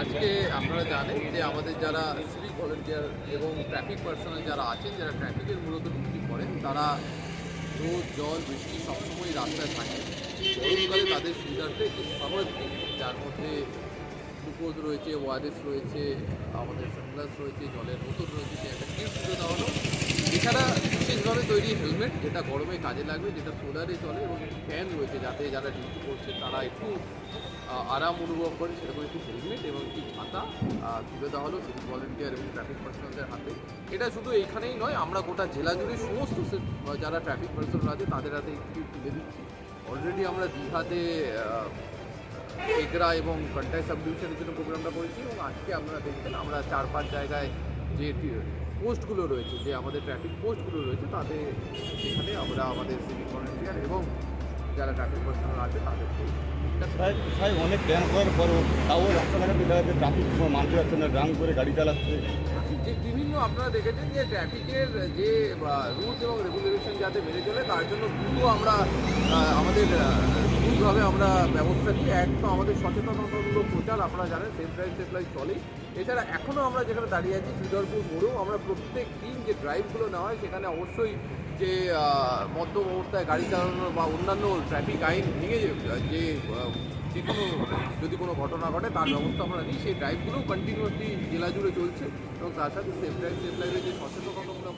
আজকে আপনারা জানেন যে আমাদের যারা সিভিক ভলেন্টিয়ার এবং ট্রাফিক পার্সোনাল যারা আছেন, যারা ট্রাফিকের মূলত ডিউটি করেন, তারা রোদ জল বৃষ্টি সবসময় রাস্তায় থাকে। গরমকালে তাদের সুবিধার্থে একটি সামার কিট, যার মধ্যে গ্লুকোজ রয়েছে, ওআরএস রয়েছে, আমাদের সানগ্লাস রয়েছে, জলের বোতল রয়েছে, যে একটা কিট তুলে দেওয়া হলো। এছাড়া বিশেষভাবে তৈরি হেলমেট, যেটা গরমে কাজে লাগবে, যেটা সোলারে চলে, এবং ফ্যান রয়েছে, যাতে যারা ডিউটি করছে তারা একটু আরাম অনুভব করে, সেরকম একটি হেলমেট এবং একটি ছাতা তুলে দেওয়া হলো সিভিক ভলেন্টিয়ার এবং ট্রাফিক পার্সোনালদের হাতে। এটা শুধু এইখানেই নয়, আমরা গোটা জেলা জুড়ে সমস্ত যারা ট্রাফিক পার্সোনাল আছে তাদের হাতে একটি তুলে দিচ্ছি। অলরেডি আমরা দীঘাতে এগরা এবং কন্টাই সাব ডিভিশনের জন্য প্রোগ্রামটা করেছি, এবং আজকে আপনারা দেখছেন আমরা 4-5 জায়গায় যে পোস্টগুলো রয়েছে, যে আমাদের ট্রাফিক পোস্টগুলো রয়েছে, তাতে সেখানে আমরা আমাদের সিভিক ভলেন্টিয়ার এবং যারা ট্রাফিক পার্সোনাল আছে তাদেরকে প্রায় অনেক ব্যান করার পরও তাও রাস্তাঘাটে দেখা যাচ্ছে ট্রাফিক মানতে যাচ্ছে না, ড্রাং করে গাড়ি চালাচ্ছে। যে বিভিন্ন আপনারা দেখেছেন যে ট্রাফিকের যে রুলস এবং রেগুলেশন যাতে মেনে চলে, তার জন্য দুটো আমরা আমাদের দুইভাবে আমরা ব্যবস্থা নিই। এক তো আমাদের সচেতনতামূলক প্রচার, আপনারা জানেন সেফ ড্রাইভ সেফ লাইফ চলেই। এছাড়া এখনও আমরা যেখানে দাঁড়িয়ে আছি শ্রীধরপুর মোড়েও আমরা প্রত্যেক দিন যে ড্রাইভগুলো নেওয়া হয়, সেখানে অবশ্যই যে মদ্যপ অবস্থায় গাড়ি চালানো বা অন্যান্য ট্রাফিক আইন ভেঙে যে যে কোনো যদি কোনো ঘটনা ঘটে তার ব্যবস্থা আমরা নিই। সেই ড্রাইভগুলোও কন্টিনিউয়াসলি জেলা জুড়ে চলছে, এবং তার সাথে সেফ ড্রাইভ সেফ লাইফের যে সচেতনতামূলক